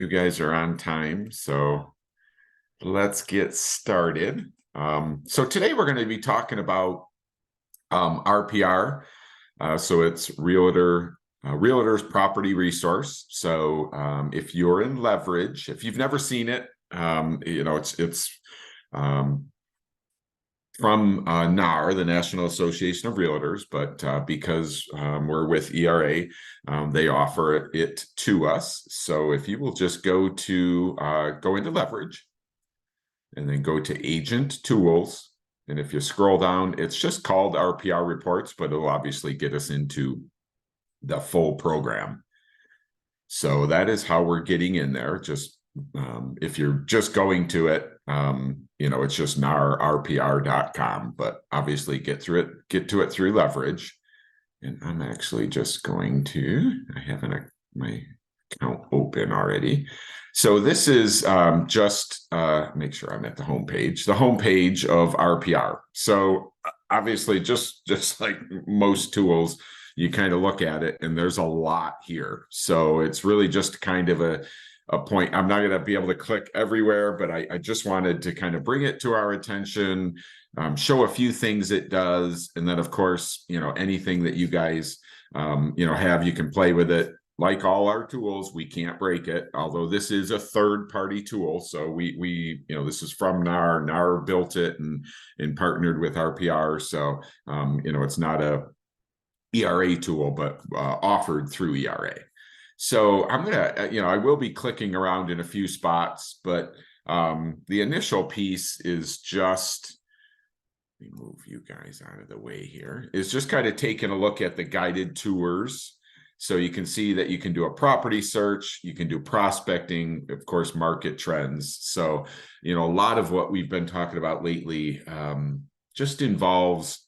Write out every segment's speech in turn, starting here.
You guys are on time, so let's get started. So today we're going to be talking about RPR. So it's Realtors Property Resource. So if you're in leverage, if you've never seen it, it's um, from NAR, the National Association of Realtors, but because we're with ERA, they offer it to us. So if you will just go into leverage and then go to agent tools. And if you scroll down, it's just called RPR reports, but it'll obviously get us into the full program. So that is how we're getting in there. Just if you're just going to it, it's just narrpr.com, but obviously get to it through leverage. And I'm actually just going to, I have my account open already. So this is just make sure I'm at the homepage of RPR. So obviously just like most tools, you kind of look at it and there's a lot here. So it's really just kind of a point. I'm not going to be able to click everywhere, but I just wanted to kind of bring it to our attention, show a few things it does. And then of course, anything that you guys, have, you can play with it. Like all our tools, we can't break it. Although this is a third-party tool, so we this is from NAR. NAR built it and partnered with RPR. So it's not a ERA tool, but offered through ERA. So I'm gonna, I will be clicking around in a few spots, but the initial piece is just, let me move you guys out of the way here, is just kind of taking a look at the guided tours. So you can see that you can do a property search, you can do prospecting, of course, market trends. So, a lot of what we've been talking about lately just involves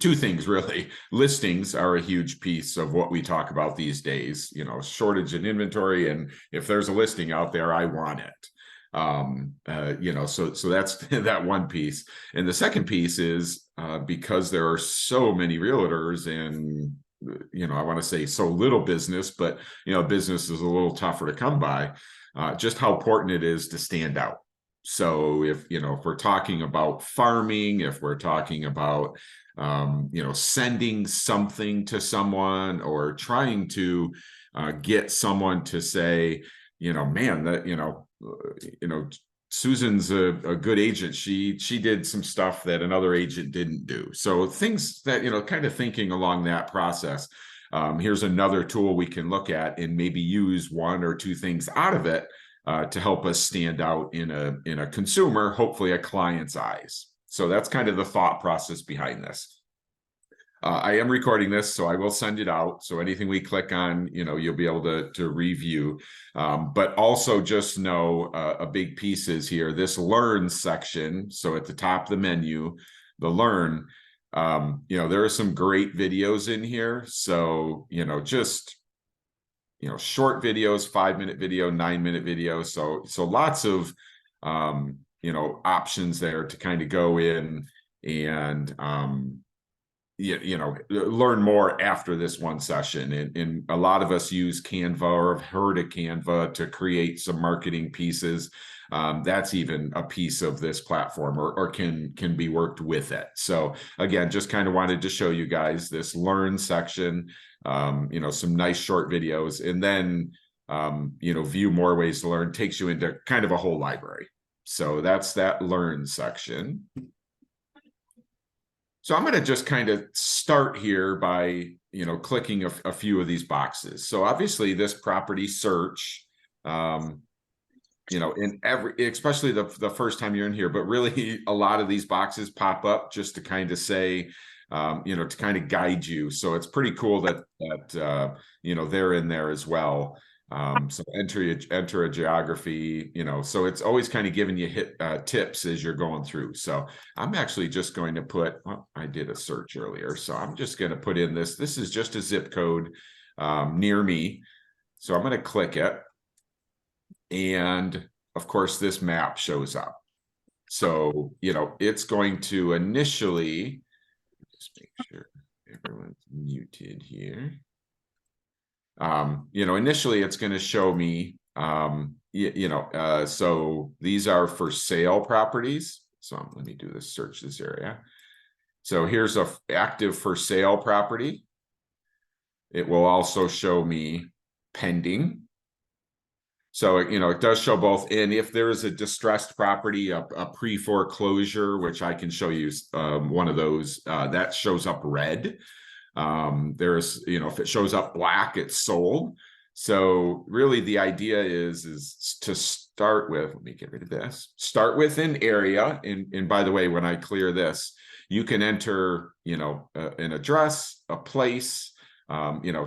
two things really. Listings are a huge piece of what we talk about these days, shortage in inventory. And if there's a listing out there, I want it. So that's that one piece. And the second piece is because there are so many realtors and, I want to say so little business, but, business is a little tougher to come by, just how important it is to stand out. So if we're talking about farming, if we're talking about sending something to someone or trying to get someone to say, man, that Susan's a good agent. She did some stuff that another agent didn't do. So things that kind of thinking along that process. Here's another tool we can look at and maybe use one or two things out of it to help us stand out in a consumer, hopefully a client's eyes. So that's kind of the thought process behind this. I am recording this, so I will send it out. So anything we click on, you'll be able to review. But also just know a big piece is here, this learn section. So at the top of the menu, the learn, there are some great videos in here. So, just short videos, 5-minute video, 9-minute video. So lots of, options there to kind of go in and, learn more after this one session. And a lot of us use Canva or have heard of Canva to create some marketing pieces. That's even a piece of this platform or can be worked with it. So again, just kind of wanted to show you guys this learn section, some nice short videos, and then, view more ways to learn takes you into kind of a whole library. So that's that learn section. So I'm going to just kind of start here by, clicking a few of these boxes. So obviously this property search, especially the first time you're in here, but really a lot of these boxes pop up just to kind of say, to kind of guide you. So it's pretty cool that they're in there as well. So enter a geography, so it's always kind of giving you tips as you're going through. So I'm actually just going to put, I did a search earlier, so I'm just going to put in this is just a zip code near me. So I'm going to click it. And of course, this map shows up. So, it's going to initially, just make sure everyone's muted here. Initially it's going to show me, so these are for sale properties. So let me do this, search this area. So here's a active for sale property. It will also show me pending. So, it does show both. And if there is a distressed property, a pre-foreclosure, which I can show you one of those, that shows up red. If it shows up black, it's sold. So really the idea is to start with, let me get rid of this, start with an area. And by the way, when I clear this, you can enter, an address, a place,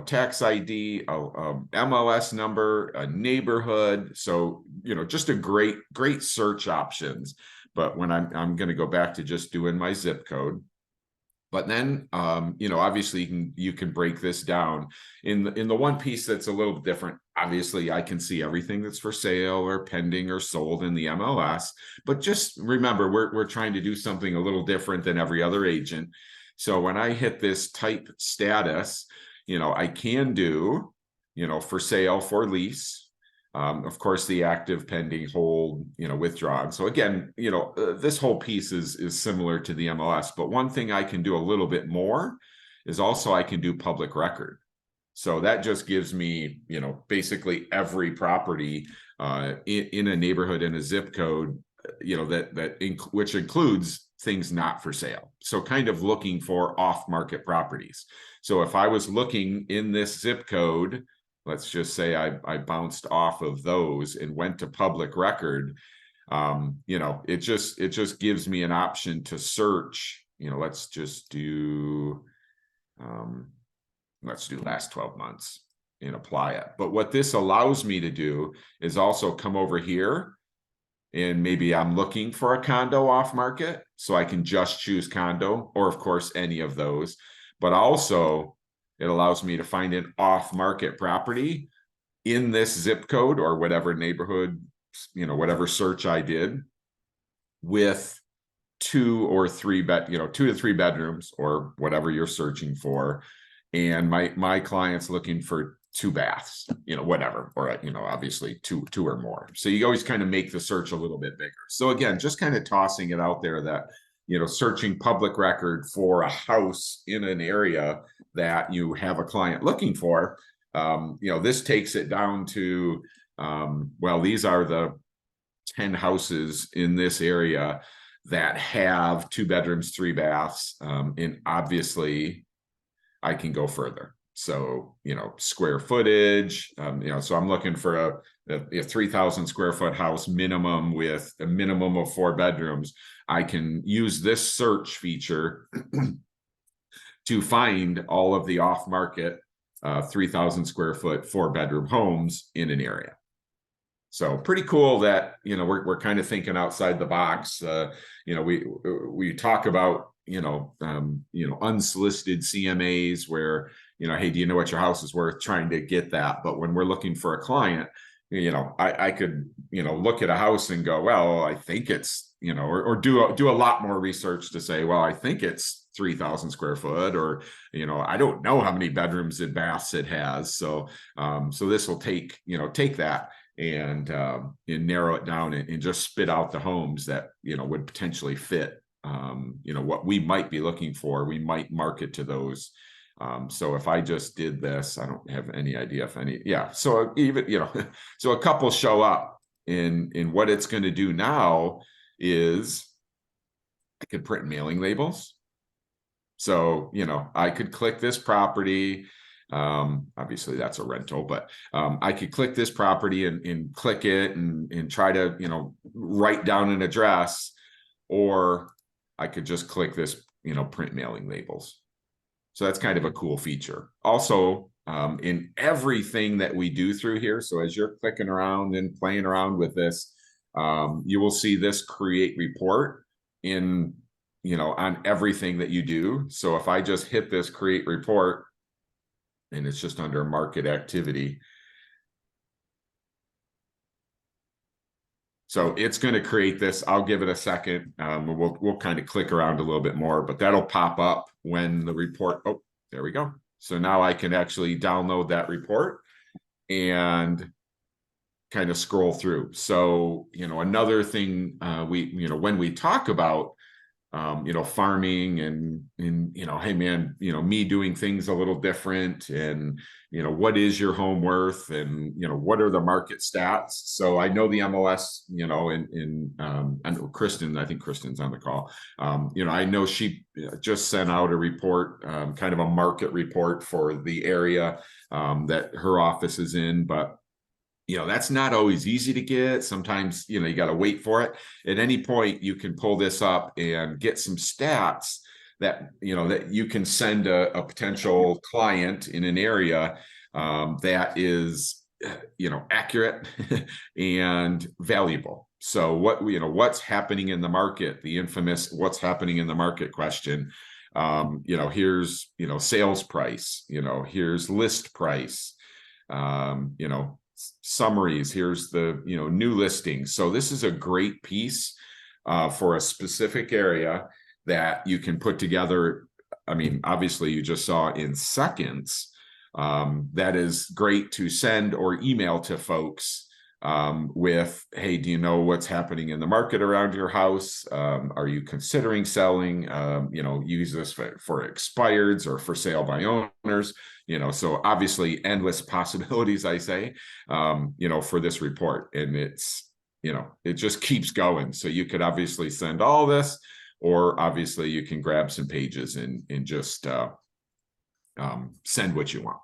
tax ID, a MLS number, a neighborhood. So, just a great search options. But when I'm going to go back to just doing my zip code. But then, obviously you can break this down in the one piece that's a little different. Obviously, I can see everything that's for sale or pending or sold in the MLS. But just remember, we're trying to do something a little different than every other agent. So when I hit this type status, I can do, for sale, for lease. Of course, the active, pending, hold, withdrawn. So again, this whole piece is similar to the MLS, but one thing I can do a little bit more is also I can do public record. So that just gives me, basically every property in a neighborhood, in a zip code, which includes things not for sale. So kind of looking for off-market properties. So if I was looking in this zip code, let's just say I bounced off of those and went to public record, it just gives me an option to search. Let's just do last 12 months and apply it. But what this allows me to do is also come over here, and maybe I'm looking for a condo off market, so I can just choose condo, or of course any of those. But also it allows me to find an off market property in this zip code or whatever neighborhood, whatever search I did, with 2 to 3 bedrooms or whatever you're searching for. And my client's looking for 2 baths, whatever, or, obviously two or more. So you always kind of make the search a little bit bigger. So again, just kind of tossing it out there that, searching public record for a house in an area that you have a client looking for, this takes it down to, these are the 10 houses in this area that have 2 bedrooms, 3 baths. And obviously I can go further. So, square footage, so I'm looking for a 3,000 square foot house minimum with a minimum of 4 bedrooms. I can use this search feature to find all of the off market 3,000 square foot 4 bedroom homes in an area. So pretty cool that, we're kind of thinking outside the box. We talk about, unsolicited CMAs where, hey, do you know what your house is worth? Trying to get that. But when we're looking for a client, I could, look at a house and go, well, I think it's, or do a lot more research to say, well, I think it's 3,000 square foot, or, I don't know how many bedrooms and baths it has. So, so this will take that and narrow it down and just spit out the homes that, would potentially fit, what we might be looking for. We might market to those. So if I just did this, I don't have any idea if any, yeah. So even, so a couple show up in what it's going to do now is I could print mailing labels. So, I could click this property. Obviously that's a rental, but I could click this property and click it and try to, write down an address, or I could just click this, print mailing labels. So that's kind of a cool feature. Also, in everything that we do through here, so as you're clicking around and playing around with this, you will see this create report in, on everything that you do. So if I just hit this create report, and it's just under market activity, so it's going to create this. I'll give it a second. We'll kind of click around a little bit more, but that'll pop up when the report. Oh, there we go. So now I can actually download that report. and kind of scroll through. So, another thing when we talk about farming and hey man, me doing things a little different, and what is your home worth, and what are the market stats. So I know the MLS, I know Kristen, I think Kristen's on the call. I know she just sent out a report, kind of a market report for the area that her office is in, but that's not always easy to get. Sometimes, you got to wait for it. At any point, you can pull this up and get some stats that, that you can send a potential client in an area that is, accurate and valuable. So what's happening in the market, the infamous what's happening in the market question. Here's, sales price, here's list price, summaries, here's the new listings. So this is a great piece for a specific area that you can put together. I mean, obviously you just saw in seconds. That is great to send or email to folks with, hey, do you know what's happening in the market around your house? Are you considering selling? Use this for expireds or for sale by owners. So obviously endless possibilities, I say, for this report. And it's, it just keeps going. So you could obviously send all this, or obviously you can grab some pages and just send what you want.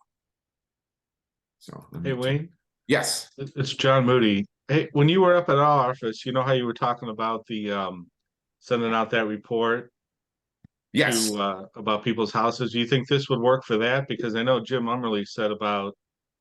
So Hey, Wayne. Yes. It's John Moody. Hey, when you were up at our office, you know how you were talking about the sending out that report Yes. to about people's houses. Do you think this would work for that? Because I know Jim Ummerly said about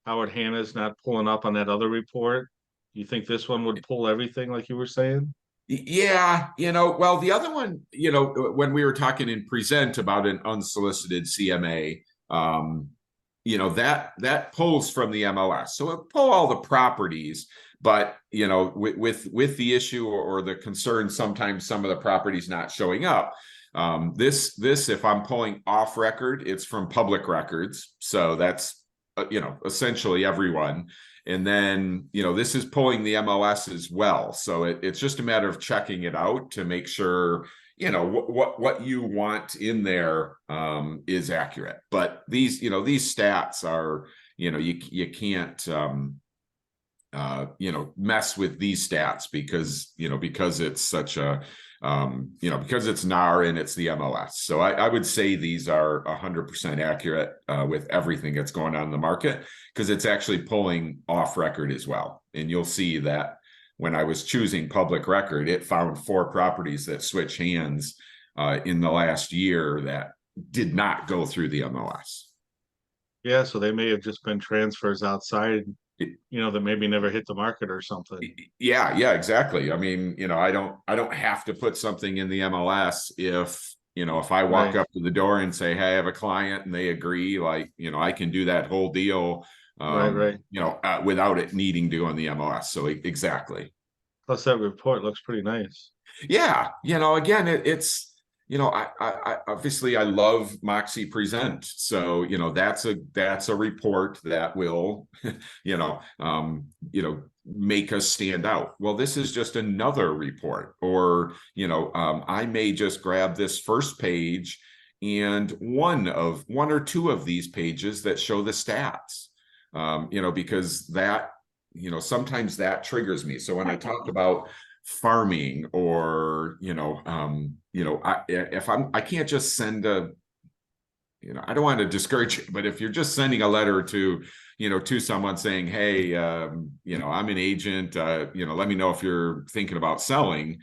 Howard Hanna's not pulling up on that other report. Do you think this one would pull everything like you were saying? Yeah, well, the other one, when we were talking in Present about an unsolicited CMA, that pulls from the MLS. So it pull all the properties, but with the issue or the concern, sometimes some of the properties not showing up. This if I'm pulling off record, it's from public records. So that's essentially everyone. And then, this is pulling the MLS as well. So it's just a matter of checking it out to make sure, what you want in there is accurate. But these stats are, you can't, mess with these stats because it's such a, because it's NAR and it's the MLS. So I would say these are 100% accurate with everything that's going on in the market, because it's actually pulling off record as well. And you'll see that when I was choosing public record, it found 4 properties that switch hands in the last year that did not go through the MLS. Yeah, so they may have just been transfers outside, that maybe never hit the market or something. Yeah, exactly. I mean, I don't have to put something in the MLS if I walk up to the door and say, hey, I have a client, and they agree, like, I can do that whole deal, Right. without it needing to go in the MLS. So exactly. Plus that report looks pretty nice. Yeah, again, it's I obviously I love Moxie Present, so that's a report that will make us stand out. Well, this is just another report, or I may just grab this first page and one or two of these pages that show the stats, because that sometimes that triggers me. So when I talk about farming, or I can't just send a, I don't want to discourage you, but if you're just sending a letter to to someone saying, hey, I'm an agent, let me know if you're thinking about selling,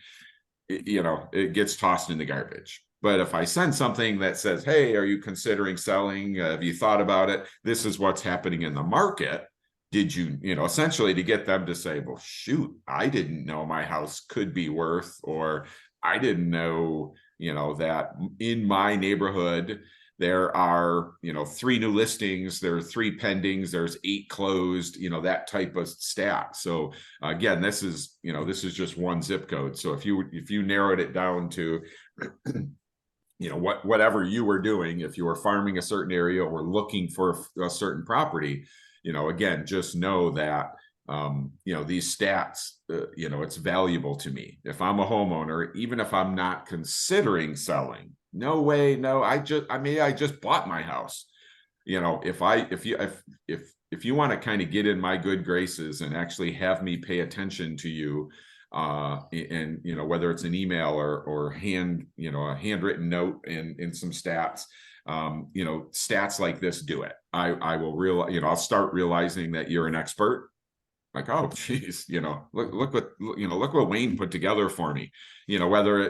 it gets tossed in the garbage. But if I send something that says, hey, are you considering selling, have you thought about it, this is what's happening in the market, did you, essentially to get them to say, well, shoot, I didn't know my house could be worth, or I didn't know, that in my neighborhood, there are, 3 new listings, there are 3 pendings, there's 8 closed, that type of stat. So again, this is just one zip code. So if you narrowed it down to, whatever you were doing, if you were farming a certain area or looking for a certain property, again, just know that, these stats, it's valuable to me. If I'm a homeowner, even if I'm not considering selling, no way, no, I just bought my house. If you want to kind of get in my good graces and actually have me pay attention to you, and whether it's an email or a handwritten note and some stats, stats like this do it. I will I'll start realizing that you're an expert. Like, oh geez, look what Wayne put together for me. Whether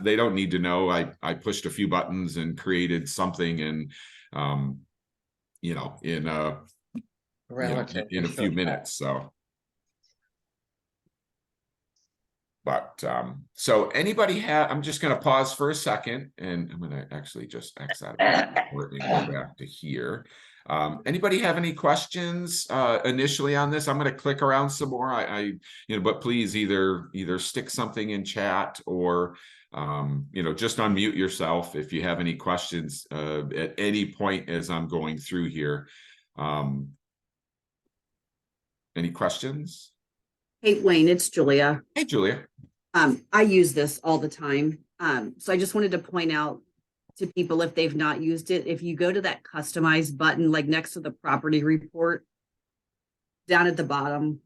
they don't need to know I pushed a few buttons and created something, and in in a few minutes. So, but so anybody I'm just going to pause for a second, and I'm going to actually just X out and go back to here. Anybody have any questions initially on this? I'm going to click around some more. But please either stick something in chat or just unmute yourself if you have any questions at any point as I'm going through here. Any questions? Hey, Wayne, it's Julia. Hey, Julia. I use this all the time. So I just wanted to point out to people, if they've not used it, if you go to that customize button, like next to the property report, down at the bottom.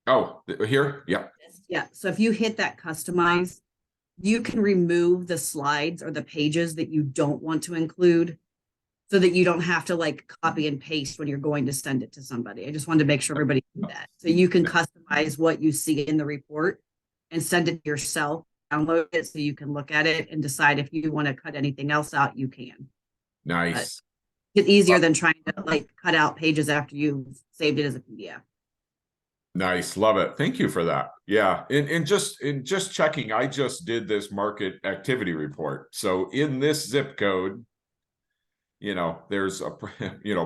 Oh, here? Yeah. Yeah. So if you hit that customize, you can remove the slides or the pages that you don't want to include, so that you don't have to like copy and paste when you're going to send it to somebody. I just wanted to make sure everybody knew that. So you can customize what you see in the report and send it yourself, download it so you can look at it and decide if you want to cut anything else out, you can. Nice. It's easier than trying to like cut out pages after you've saved it as a PDF. Nice. Love it. Thank you for that. Yeah. And just checking, I just did this market activity report. So in this zip code, there's a,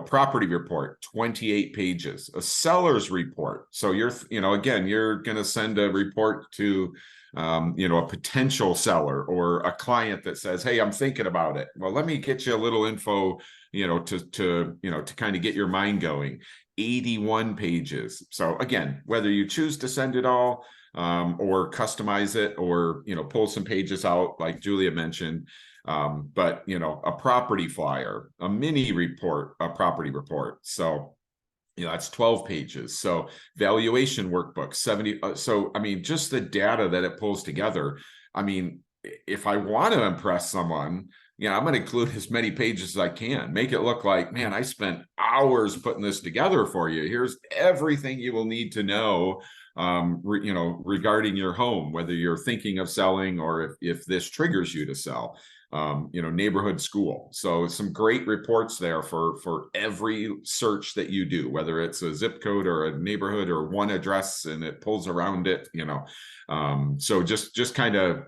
property report, 28 pages, a seller's report. So again, you're going to send a report to, a potential seller or a client that says, hey, I'm thinking about it. Well, let me get you a little info, to kind of get your mind going. 81 pages. So again, whether you choose to send it all, or customize it, or, pull some pages out like Julia mentioned, but a property flyer, a mini report, a property report. So that's 12 pages. So valuation workbook, 70. So I mean, just the data that it pulls together. I mean, if I want to impress someone, I'm going to include as many pages as I can, make it look like, man, I spent hours putting this together for you. Here's everything you will need to know, regarding your home, whether you're thinking of selling or if this triggers you to sell. Neighborhood school. So some great reports there for every search that you do, whether it's a zip code or a neighborhood or one address, and it pulls around it, so just kind of,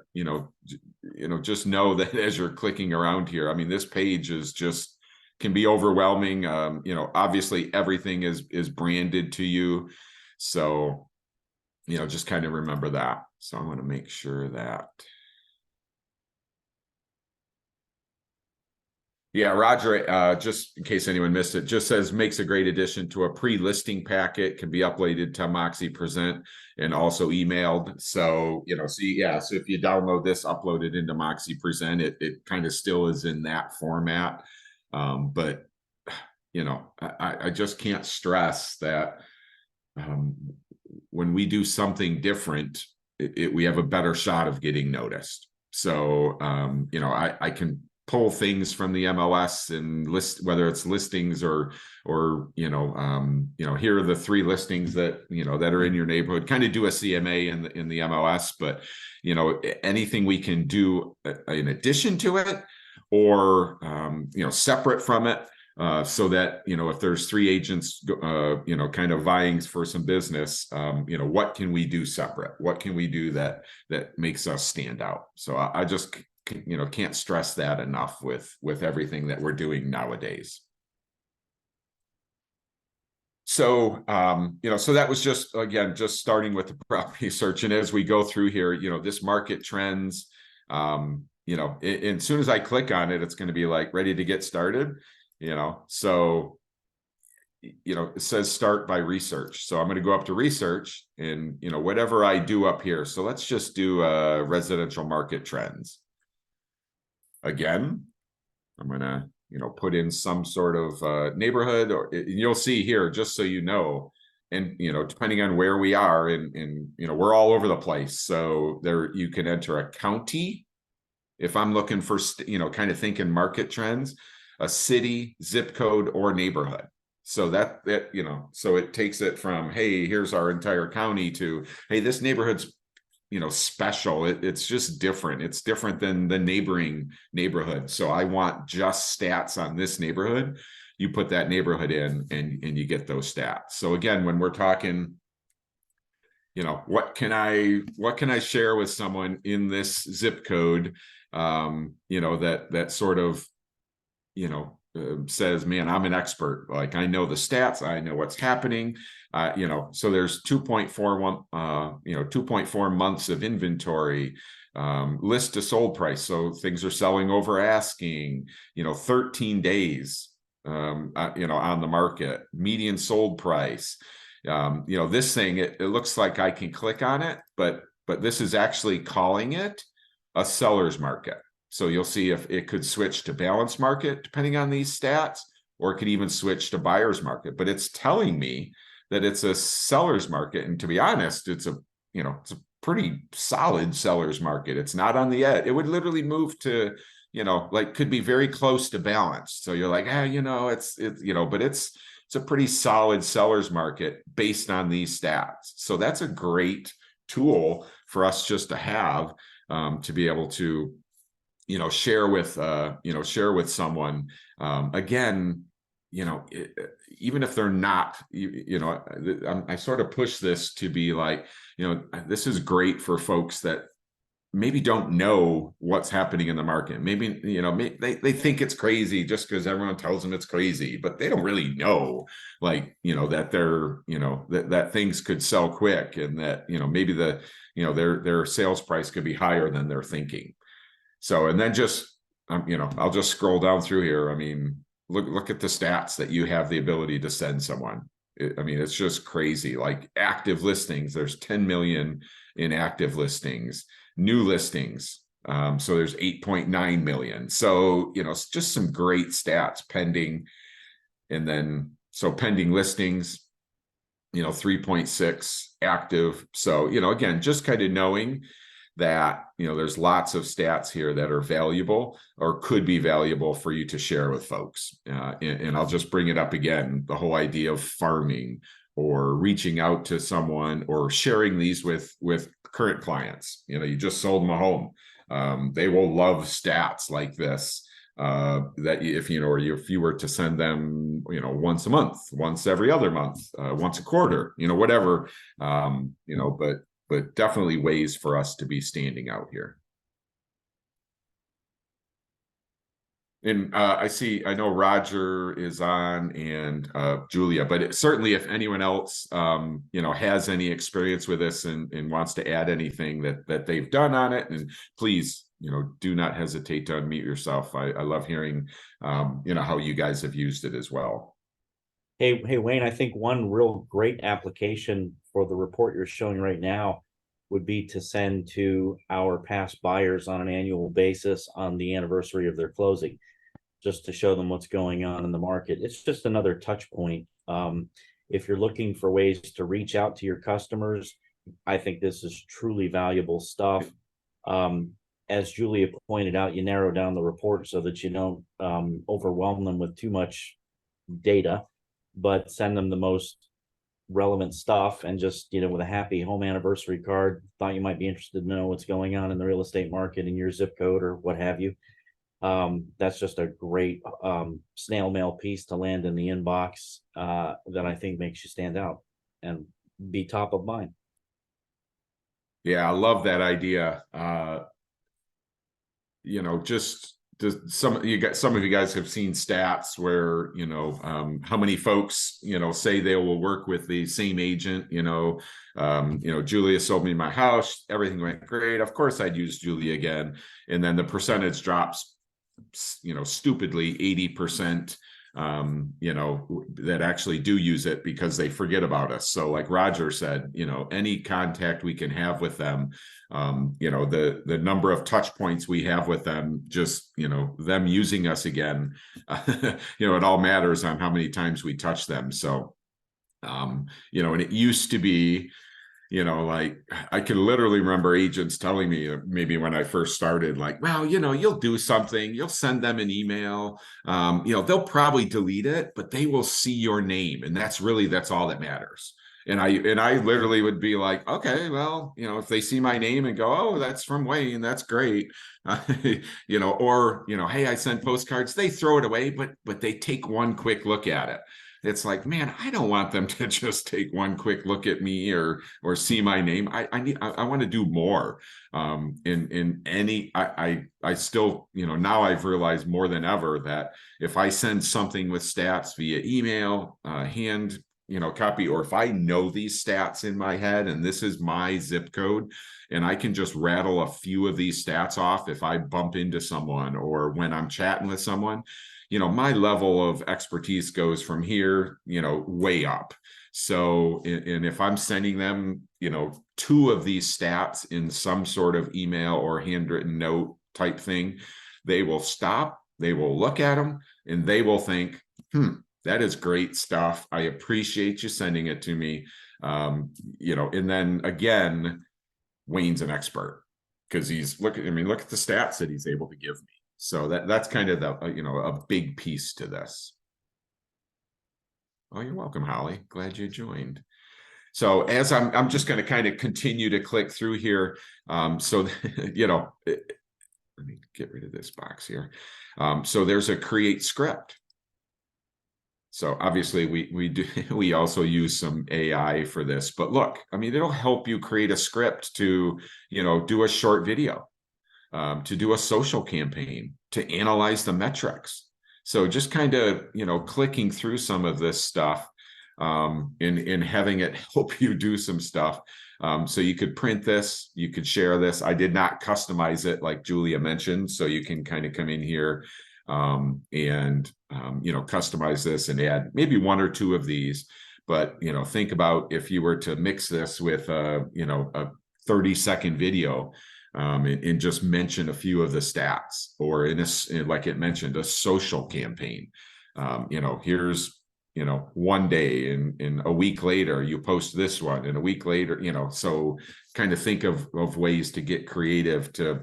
just know that as you're clicking around here, I mean, this page is just can be overwhelming. Obviously everything is branded to you. So, just kind of remember that. So I'm going to make sure that. Yeah, Roger, just in case anyone missed it, just says makes a great addition to a pre-listing packet, can be uploaded to Moxie Present and also emailed. So, so if you download this, upload it into Moxie Present, it kind of still is in that format. But, I just can't stress that when we do something different, we have a better shot of getting noticed. So, I can pull things from the MLS and list, whether it's listings or here are the 3 listings that that are in your neighborhood, kind of do a CMA in the MLS, but anything we can do in addition to it, or separate from it, so that if there's 3 agents kind of vying for some business, what can we do separate, what can we do that makes us stand out. So I just can't stress that enough with everything that we're doing nowadays. So, so that was just, again, just starting with the property search. And as we go through here, this market trends, and as soon as I click on it, it's going to be like ready to get started, so it says start by research. So I'm going to go up to research and, whatever I do up here. So let's just do residential market trends. Again, I'm going to, put in some sort of neighborhood, or you'll see here, just so you know, and, depending on where we are and, we're all over the place. So there, you can enter a county. If I'm looking for, kind of thinking market trends, a city, zip code, or neighborhood. So that, so it takes it from, hey, here's our entire county to, hey, this neighborhood's, special. It's just different. It's different than the neighboring neighborhood. So I want just stats on this neighborhood. You put that neighborhood in and you get those stats. So again, when we're talking, what can I share with someone in this zip code, that sort of, says, man, I'm an expert. Like, I know the stats, I know what's happening. So there's 2.4 months of inventory, list to sold price. So things are selling over asking, 13 days, on the market, median sold price. This thing, it looks like I can click on it, but this is actually calling it a seller's market. So you'll see if it could switch to balance market, depending on these stats, or it could even switch to buyer's market. But it's telling me that it's a seller's market. And to be honest, it's a pretty solid seller's market. It's not on the edge. It would literally move to, could be very close to balance. So you're like, but it's a pretty solid seller's market based on these stats. So that's a great tool for us just to have, to be able to, share with someone, again, even if they're not, I sort of push this to be like, this is great for folks that maybe don't know what's happening in the market. Maybe, they think it's crazy just because everyone tells them it's crazy, but they don't really know, that they're, that things could sell quick, and that, maybe their sales price could be higher than they're thinking. So, and then just, I'll just scroll down through here. I mean, look at the stats that you have the ability to send someone. It's just crazy. Like, active listings, there's 10 million in active listings, new listings. So there's 8.9 million. So, just some great stats. Pending. And then, so pending listings, 3.6 active. So, again, just kind of knowing that, there's lots of stats here that are valuable or could be valuable for you to share with folks. And I'll just bring it up again, the whole idea of farming or reaching out to someone or sharing these with current clients. You just sold them a home. They will love stats like this, that if you were to send them, once a month, once every other month, once a quarter, whatever, but definitely ways for us to be standing out here. And I know Roger is on, and Julia, but certainly if anyone else, has any experience with this and wants to add anything that they've done on it, and please, do not hesitate to unmute yourself. I love hearing, how you guys have used it as well. Hey, Wayne, I think one real great application for the report you're showing right now would be to send to our past buyers on an annual basis on the anniversary of their closing, just to show them what's going on in the market. It's just another touch point. If you're looking for ways to reach out to your customers, I think this is truly valuable stuff. As Julia pointed out, you narrow down the report so that you don't overwhelm them with too much data, but send them the most relevant stuff, and just, with a happy home anniversary card, thought you might be interested to know what's going on in the real estate market in your zip code or what have you. That's just a great snail mail piece to land in the inbox, that I think makes you stand out and be top of mind. Yeah, I love that idea. Just some of you guys have seen stats where, how many folks, say they will work with the same agent. Julia sold me my house, everything went great. Of course, I'd use Julia again. And then the percentage drops, stupidly 80%. you know, that actually do use it because they forget about us. So like Roger said, you know, any contact we can have with them, you know, the number of touch points we have with them, just, you know, them using us again, you know, it all matters on how many times we touch them. So, you know, and it used to be, you know, like I can literally remember agents telling me maybe when I first started, like, well, you know, you'll do something, you'll send them an email, you know, they'll probably delete it, but they will see your name. And that's all that matters. And I literally would be like, okay, well, you know, if they see my name and go, oh, that's from Wayne, that's great. You know, or, you know, hey, I sent postcards, they throw it away, but they take one quick look at it. It's like, man, I don't want them to just take one quick look at me or see my name. I want to do more. I still, you know, now I've realized more than ever that if I send something with stats via email, hand, you know, copy, or if I know these stats in my head and this is my zip code, and I can just rattle a few of these stats off if I bump into someone or when I'm chatting with someone, you know, my level of expertise goes from here, you know, way up. So, and if I'm sending them, you know, 2 of these stats in some sort of email or handwritten note type thing, they will stop, they will look at them, and they will think, that is great stuff. I appreciate you sending it to me. You know, and then again, Wayne's an expert because he's look at the stats that he's able to give me. So that's kind of the, you know, a big piece to this. Oh, you're welcome, Holly. Glad you joined. So as I'm just going to kind of continue to click through here. So, you know, let me get rid of this box here. So there's a create script. So obviously we also use some AI for this, but look, I mean, it'll help you create a script to, you know, do a short video. To do a social campaign, to analyze the metrics. So just kind of, you know, clicking through some of this stuff and having it help you do some stuff. So you could print this, you could share this. I did not customize it like Julia mentioned. So you can kind of come in here and, you know, customize this and add maybe 1 or 2 of these. But, you know, think about if you were to mix this with, you know, a 30-second video, and just mention a few of the stats, or in like it mentioned, a social campaign. You know, here's, you know, one day and a week later you post this one, and a week later, you know, so kind of think of ways to get creative to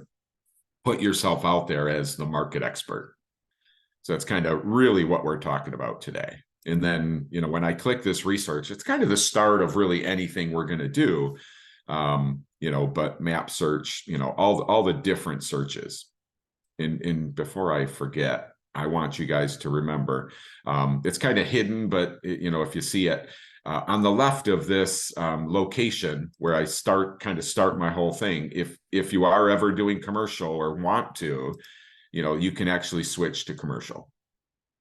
put yourself out there as the market expert. So that's kind of really what we're talking about today. And then, you know, when I click this research, it's kind of the start of really anything we're going to do. You know, but map search, you know, all the different searches. And before I forget, I want you guys to remember, it's kind of hidden, but you know, if you see it on the left of this location where I start my whole thing, if you are ever doing commercial or want to, you know, you can actually switch to commercial.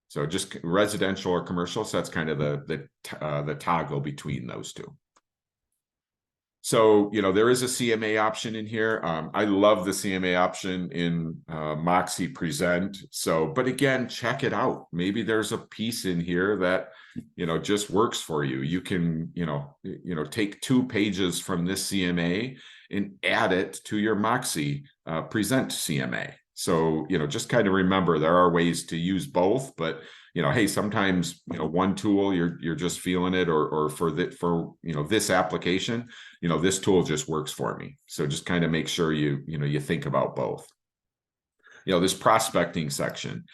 So just residential or commercial. So that's kind of the toggle between those two. So, you know, there is a CMA option in here. I love the CMA option in Moxie Present. So, but again, check it out. Maybe there's a piece in here that, you know, just works for you. You can, you know, take 2 pages from this CMA and add it to your Moxie Present CMA. So, you know, just kind of remember there are ways to use both, but you know, hey, sometimes, you know, one tool you're just feeling it, or for you know, this application, you know, this tool just works for me. So just kind of make sure you think about both. You know, this prospecting section.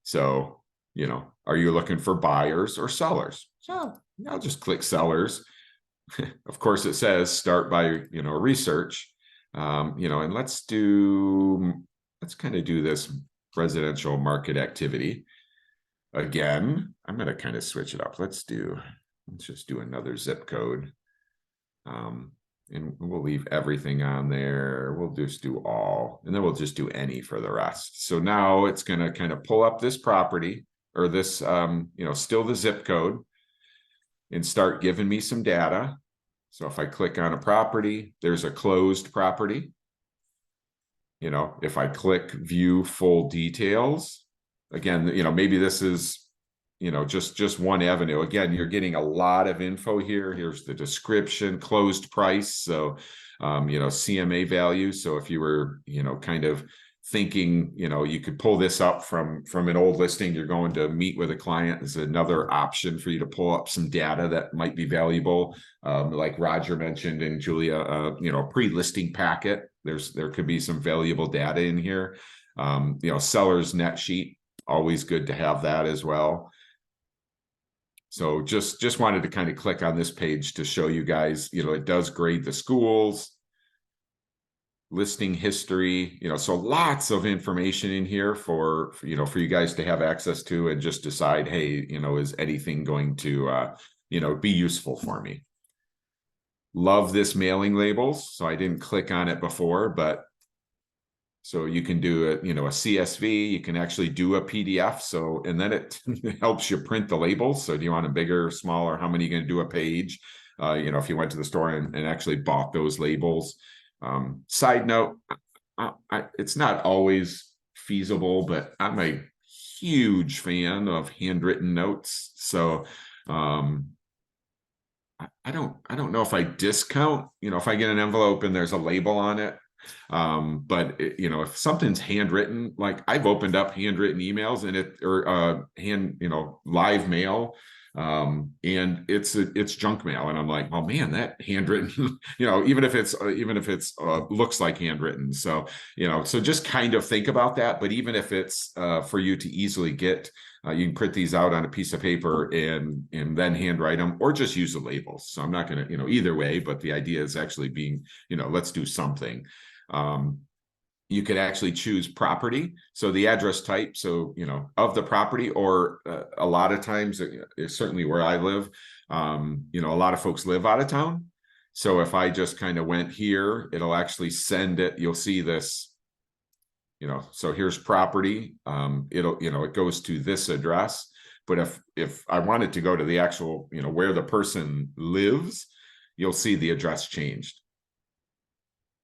So, you know, are you looking for buyers or sellers? So I'll just click sellers. Of course, it says start by, you know, research. You know, and let's kind of do this residential market activity. Again, I'm going to kind of switch it up. Let's just do another zip code. And we'll leave everything on there. We'll just do all, and then we'll just do any for the rest. So now it's going to kind of pull up this property, or this, you know, still the zip code, and start giving me some data. So if I click on a property, there's a closed property. You know, if I click view full details, again, you know, maybe this is you know, just one avenue. Again, you're getting a lot of info here. Here's the description, closed price. So, you know, CMA value. So if you were, you know, kind of thinking, you know, you could pull this up from an old listing, you're going to meet with a client, is another option for you to pull up some data that might be valuable. Like Roger mentioned, and Julia, you know, pre-listing packet, there could be some valuable data in here. You know, seller's net sheet, always good to have that as well. So just wanted to kind of click on this page to show you guys, you know, it does grade the schools, listing history, you know, so lots of information in here for you know, for you guys to have access to and just decide, hey, you know, is anything going to, you know, be useful for me? Love this mailing labels. So I didn't click on it before, but so you can do a, you know, a CSV, you can actually do a PDF. So, and then it helps you print the labels. So do you want a bigger, smaller, how many are you going to do a page? You know, if you went to the store and actually bought those labels. Side note, it's not always feasible, but I'm a huge fan of handwritten notes. So, I don't know if I discount, you know, if I get an envelope and there's a label on it. But you know, if something's handwritten, like I've opened up handwritten emails and you know, live mail, and it's junk mail, and I'm like, oh man, that handwritten, you know, even if it's looks like handwritten. So, you know, so just kind of think about that. But even if it's for you to easily get, you can print these out on a piece of paper and then handwrite them, or just use the labels. So I'm not going to, you know, either way, but the idea is actually being, you know, let's do something. You could actually choose property. So the address type, so, you know, of the property, or a lot of times, certainly where I live, you know, a lot of folks live out of town. So if I just kind of went here, it'll actually send it. You'll see this, you know, so here's property. It'll, you know, it goes to this address. But if I wanted to go to the actual, you know, where the person lives, you'll see the address changed.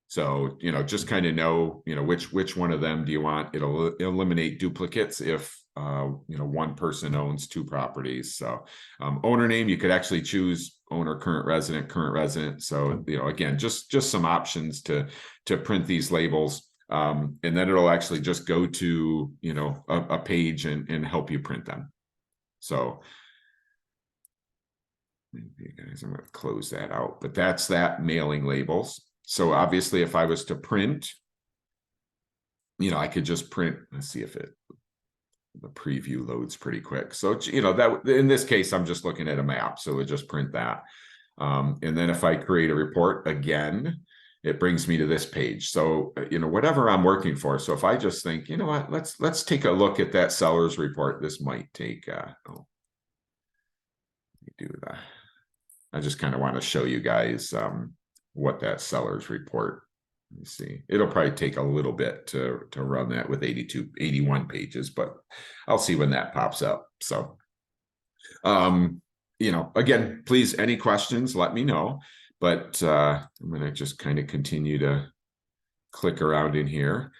So, you know, just kind of know, you know, which one of them do you want. It'll eliminate duplicates if, you know, one person owns two properties. So owner name, you could actually choose owner, current resident. So, you know, again, just some options to print these labels. And then it'll actually just go to, you know, a page and help you print them. So guys, I'm going to close that out, but that's that mailing labels. So obviously, if I was to print, you know, I could just print. Let's see if the preview loads pretty quick. So, you know, that in this case, I'm just looking at a map. So it just print that. And then if I create a report again, it brings me to this page. So, you know, whatever I'm working for. So if I just think, you know what, let's take a look at that seller's report. This might take, I just kind of want to show you guys, what that seller's report. Let me see. It'll probably take a little bit to run that with 81 pages, but I'll see when that pops up. So, you know, again, please, any questions, let me know. But I'm going to just kind of continue to click around in here.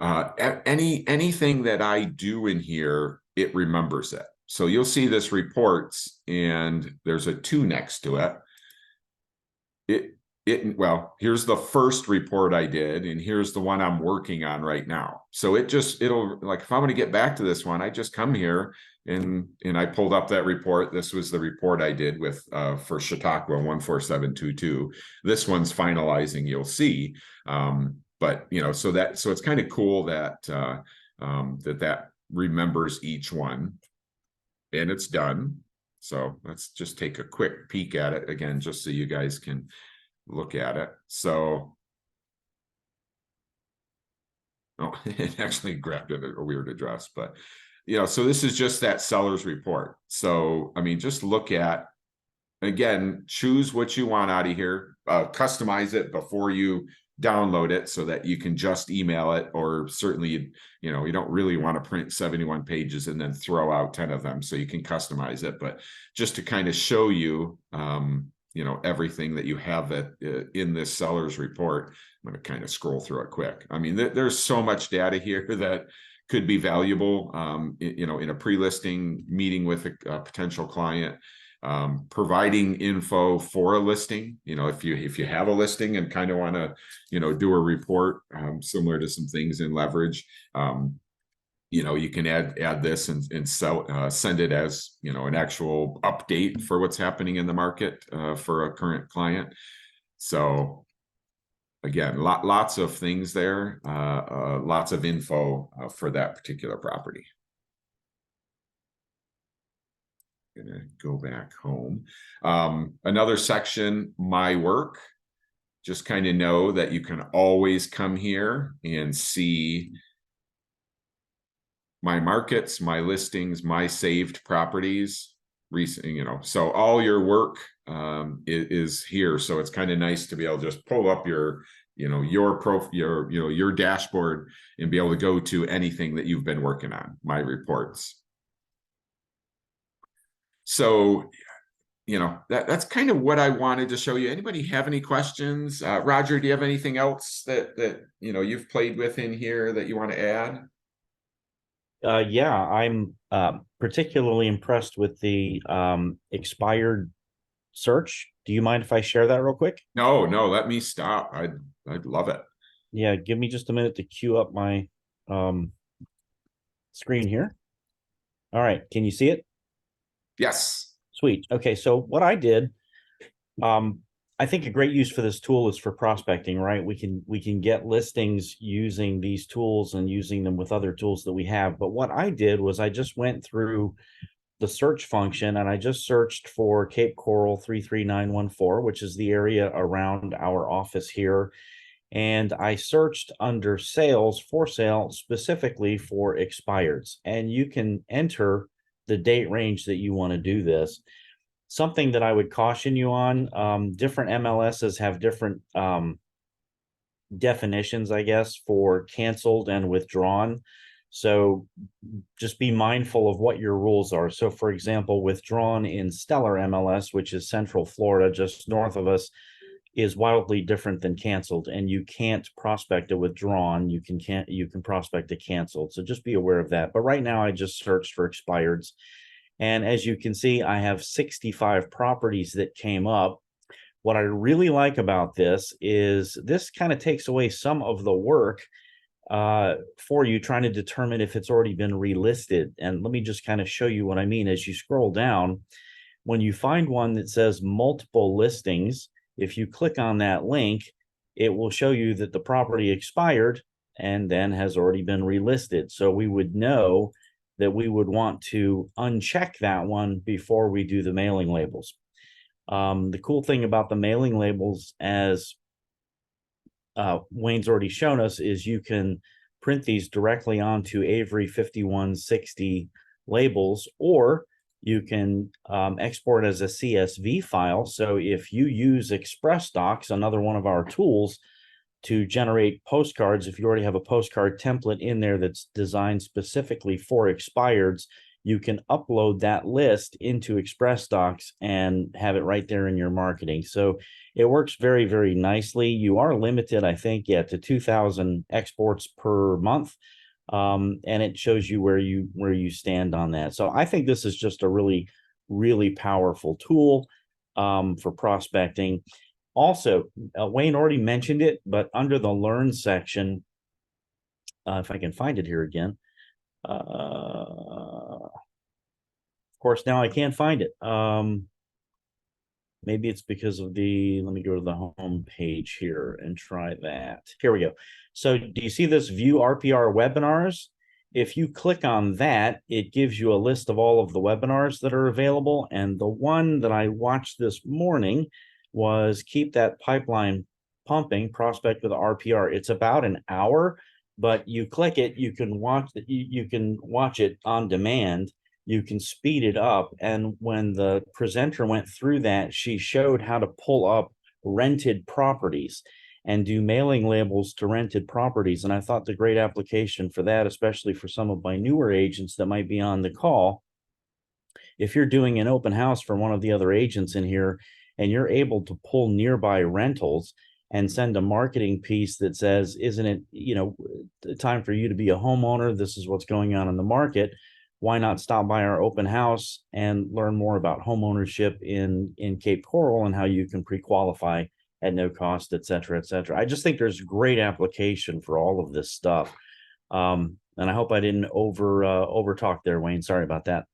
Anything that I do in here, it remembers it. So you'll see this reports, and there's a 2 next to it. Well, here's the first report I did, and here's the one I'm working on right now. So it'll, like, if I'm going to get back to this one, I just come here and I pulled up that report. This was the report I did with for Chautauqua 14722. This one's finalizing, you'll see. But you know, so it's kind of cool that that remembers each one, and it's done. So let's just take a quick peek at it again, just so you guys can look at it. So, oh, it actually grabbed it at a weird address, but you know, so this is just that seller's report. So, I mean, just look at, again, choose what you want out of here, customize it before you download it so that you can just email it, or certainly, you know, you don't really want to print 71 pages and then throw out 10 of them. So you can customize it, but just to kind of show you, you know, everything that you have that in this seller's report. I'm going to kind of scroll through it quick. I mean, there's so much data here that could be valuable, in a pre-listing meeting with a potential client. Providing info for a listing, if you have a listing and kind of want to, do a report, similar to some things in leverage, you can add this and send it as, an actual update for what's happening in the market, for a current client. So again, lots of things there, lots of info for that particular property. Gonna go back home. Another section, my work. Just kind of know that you can always come here and see my markets, my listings, my saved properties, recent, so all your work is here. So it's kind of nice to be able to just pull up your your dashboard and be able to go to anything that you've been working on, my reports. So, that's kind of what I wanted to show you. Anybody have any questions? Roger, do you have anything else that you've played with in here that you want to add? Yeah, I'm particularly impressed with the expired search. Do you mind if I share that real quick? No, let me stop. I'd love it. Yeah, give me just a minute to queue up my screen here. All right, can you see it? Yes. Sweet. Okay, so what I did, I think a great use for this tool is for prospecting, right? We can get listings using these tools and using them with other tools that we have. But what I did was I just went through the search function and I just searched for Cape Coral 33914, which is the area around our office here. And I searched under sales for sale specifically for expireds. And you can enter the date range that you want to do this. Something that I would caution you on, different MLSs have different definitions, I guess, for canceled and withdrawn. So just be mindful of what your rules are. So for example, withdrawn in Stellar MLS, which is Central Florida, just north of us, is wildly different than canceled, and you can't prospect a withdrawn. You can prospect a canceled. So just be aware of that. But right now I just searched for expireds. And as you can see, I have 65 properties that came up. What I really like about this is this kind of takes away some of the work for you trying to determine if it's already been relisted. And let me just kind of show you what I mean. As you scroll down, when you find one that says multiple listings, if you click on that link, it will show you that the property expired and then has already been relisted. So we would know that we would want to uncheck that one before we do the mailing labels. The cool thing about the mailing labels, as Wayne's already shown us, is you can print these directly onto Avery 5160 labels, or you can export as a CSV file. So if you use ExpressDocs, another one of our tools, to generate postcards, if you already have a postcard template in there that's designed specifically for expireds, you can upload that list into ExpressDocs and have it right there in your marketing. So it works very, very nicely. You are limited, I think, to 2,000 exports per month. And it shows you where you stand on that. So I think this is just a really, really powerful tool for prospecting. Also, Wayne already mentioned it, but under the Learn section, if I can find it here again, of course, now I can't find it. Maybe it's because of let me go to the home page here and try that. Here we go. So do you see this View RPR Webinars? If you click on that, it gives you a list of all of the webinars that are available. And the one that I watched this morning was Keep That Pipeline Pumping, Prospect with RPR. It's about an hour, but you click it, you can watch it on demand. You can speed it up. And when the presenter went through that, she showed how to pull up rented properties and do mailing labels to rented properties. And I thought the great application for that, especially for some of my newer agents that might be on the call, if you're doing an open house for one of the other agents in here and you're able to pull nearby rentals, and send a marketing piece that says, isn't it, time for you to be a homeowner? This is what's going on in the market. Why not stop by our open house and learn more about home ownership in Cape Coral and how you can pre-qualify at no cost, et cetera, et cetera. I just think there's great application for all of this stuff. And I hope I didn't over talk there, Wayne. Sorry about that.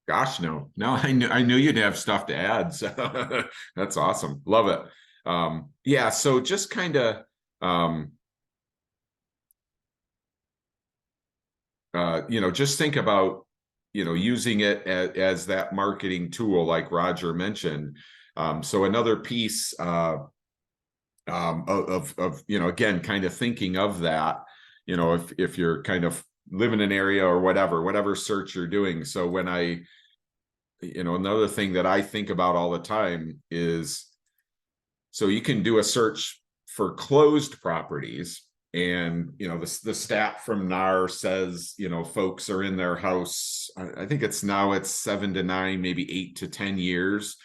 Gosh, no, I knew you'd have stuff to add. So that's awesome. Love it. Yeah. So just kind of, just think about, using it as that marketing tool, like Roger mentioned. So another piece of again, kind of thinking of that, if you're kind of live in an area or whatever search you're doing. So when another thing that I think about all the time is, so you can do a search for closed properties, and the stat from NAR says folks are in their house, I think it's 7 to 9, maybe 8 to 10 years.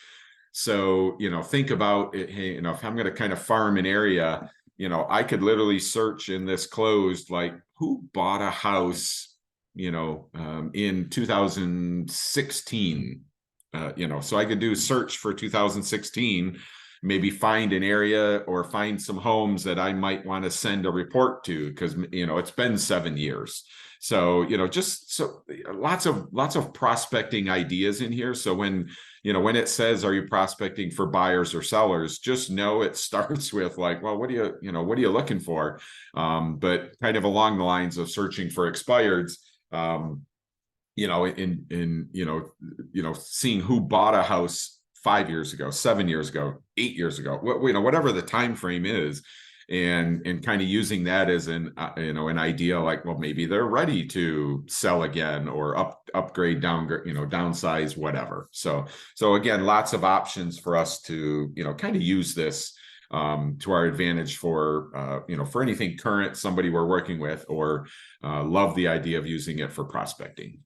So think about it. Hey, if I'm going to kind of farm an area, I could literally search in this closed, like, who bought a house in 2016, so I could do search for 2016, maybe find an area or find some homes that I might want to send a report to, because it's been 7 years. So just lots of prospecting ideas in here. So when it says, are you prospecting for buyers or sellers, just know it starts with, like, well, what are you looking for? But kind of along the lines of searching for expireds, seeing who bought a house 5 years ago, 7 years ago, 8 years ago, whatever the time frame is, and kind of using that as an idea, like, well, maybe they're ready to sell again, or upgrade, downsize, whatever. So again, lots of options for us to kind of use this to our advantage for for anything current, somebody we're working with, or love the idea of using it for prospecting.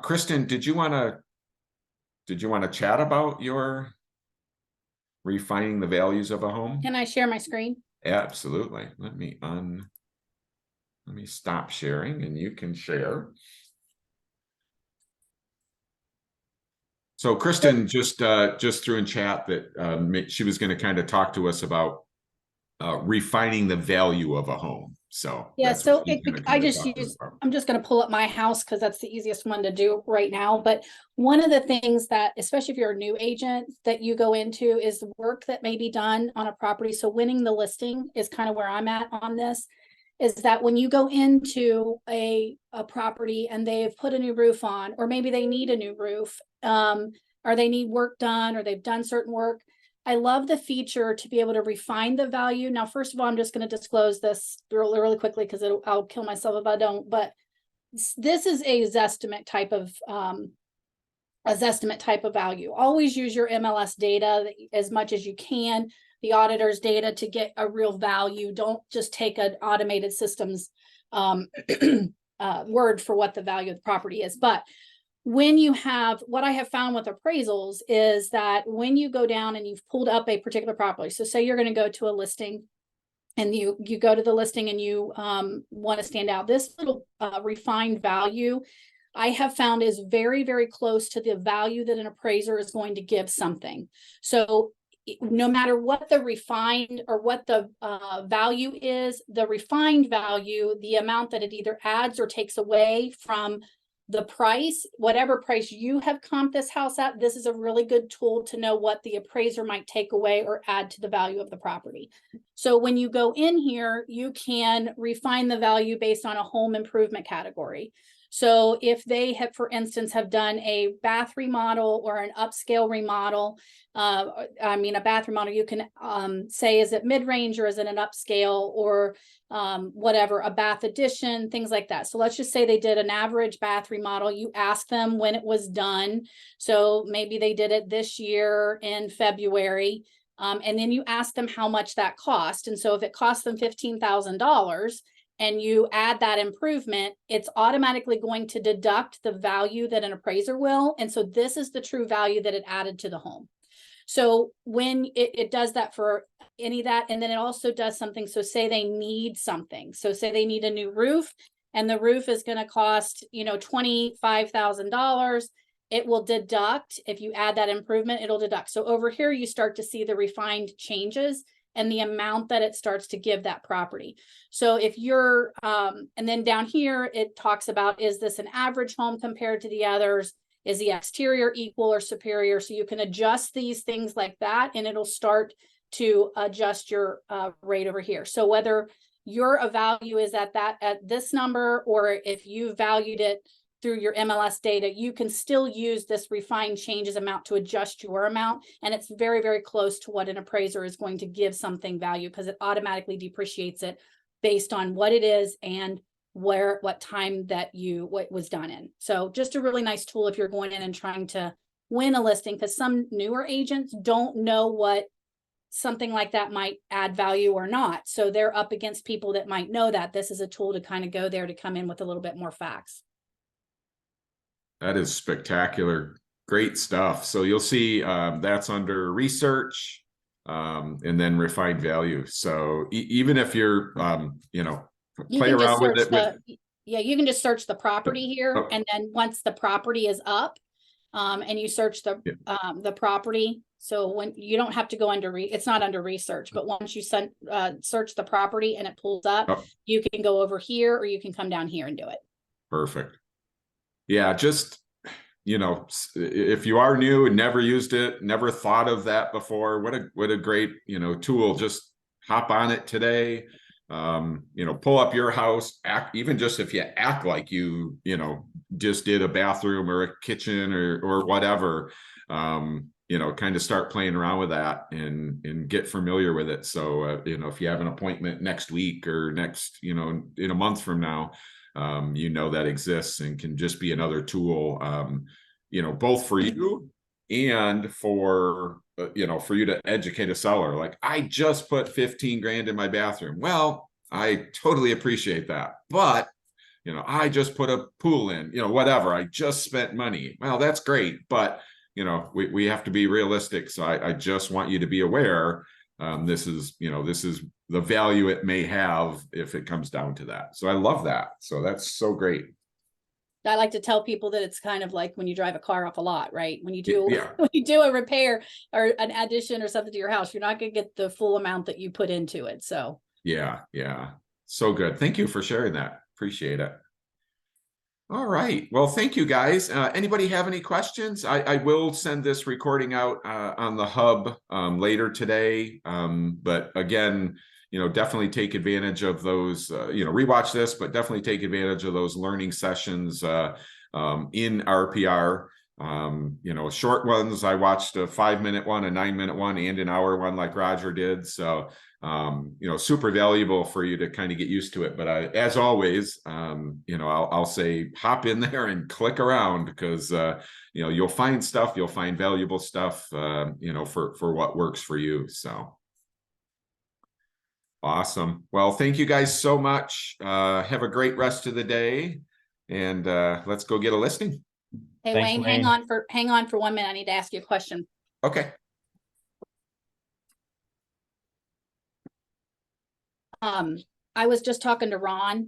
Kristen, did you want to chat about your refining the values of a home? Can I share my screen? Absolutely. Let me stop sharing and you can share. So Kristen just threw in chat that she was going to kind of talk to us about refining the value of a home. So yeah, so I'm just going to pull up my house because that's the easiest one to do right now. But one of the things that, especially if you're a new agent, that you go into is the work that may be done on a property. So winning the listing is kind of where I'm at on this, is that when you go into a property and they've put a new roof on, or maybe they need a new roof, or they need work done, or they've done certain work, I love the feature to be able to refine the value. Now, first of all, I'm just going to disclose this really quickly because I'll kill myself if I don't. But this is a Zestimate type of value. Always use your MLS data as much as you can, the auditor's data, to get a real value. Don't just take an automated system's word for what the value of the property is. But when you have, what I have found with appraisals is that when you go down and you've pulled up a particular property, so say you're going to go to a listing and you go to the listing and you want to stand out, this little refined value I have found is very, very close to the value that an appraiser is going to give something. So no matter what the refined or what the value is, the refined value, the amount that it either adds or takes away from the price, whatever price you have comped this house at, this is a really good tool to know what the appraiser might take away or add to the value of the property. So when you go in here, you can refine the value based on a home improvement category. So if they have, for instance, have done a bath remodel or an upscale remodel, a bath remodel, you can say, is it mid-range or is it an upscale, or whatever, a bath addition, things like that. So let's just say they did an average bath remodel. You ask them when it was done. So maybe they did it this year in February. And then you ask them how much that cost. And so if it cost them $15,000 and you add that improvement, it's automatically going to deduct the value that an appraiser will. And so this is the true value that it added to the home. So when it does that for any of that, and then it also does something. So say they need something. So say they need a new roof, and the roof is going to cost, $25,000. It will deduct, if you add that improvement, it'll deduct. So over here, you start to see the refined changes and the amount that it starts to give that property. So if you're, and then down here, it talks about, is this an average home compared to the others? Is the exterior equal or superior? So you can adjust these things like that, and it'll start to adjust your rate over here. So whether your value is at this number, or if you valued it through your MLS data, you can still use this refined changes amount to adjust your amount. And it's very, very close to what an appraiser is going to give something value, because it automatically depreciates it based on what it is and what time that what was done in. So just a really nice tool if you're going in and trying to win a listing, because some newer agents don't know what something like that might add value or not. So they're up against people that might know that. This is a tool to kind of go there to come in with a little bit more facts. That is spectacular. Great stuff. So you'll see that's under research and then refined value. So even if you're, play around with it. Yeah, you can just search the property here. And then once the property is up, and you search the property. So when you don't have to go under, it's not under research, but once you search the property and it pulls up, you can go over here, or you can come down here and do it. Perfect. Yeah, just, if you are new and never used it, never thought of that before, what a great, tool. Just hop on it today. Pull up your house, even just if you act like you just did a bathroom or a kitchen or whatever, kind of start playing around with that and get familiar with it. So, if you have an appointment next week or next, in a month from now, that exists and can just be another tool, both for you and for you to educate a seller. Like, I just put 15 grand in my bathroom. Well, I totally appreciate that. But, I just put a pool in, whatever. I just spent money. Well, that's great. But, we have to be realistic. So I just want you to be aware. This is the value it may have if it comes down to that. So I love that. So that's so great. I like to tell people that it's kind of like when you drive a car off a lot, right? When you do Yeah. when you do a repair or an addition or something to your house, you're not going to get the full amount that you put into it. So yeah, so good. Thank you for sharing that. Appreciate it. All right. Well, thank you, guys. Anybody have any questions? I will send this recording out on the hub later today. But again, definitely take advantage of those, rewatch this, but definitely take advantage of those learning sessions in RPR. Short ones. I watched a 5-minute one, a 9-minute one, and an hour one like Roger did. So, super valuable for you to kind of get used to it. But as always, I'll say hop in there and click around because, you'll find stuff, you'll find valuable stuff, for what works for you. So. Awesome. Well, thank you guys so much. Have a great rest of the day, and let's go get a listing. hey, Thanks, Wayne, Wayne. hang on for 1 minute. I need to ask you a question. Okay. I was just talking to Ron,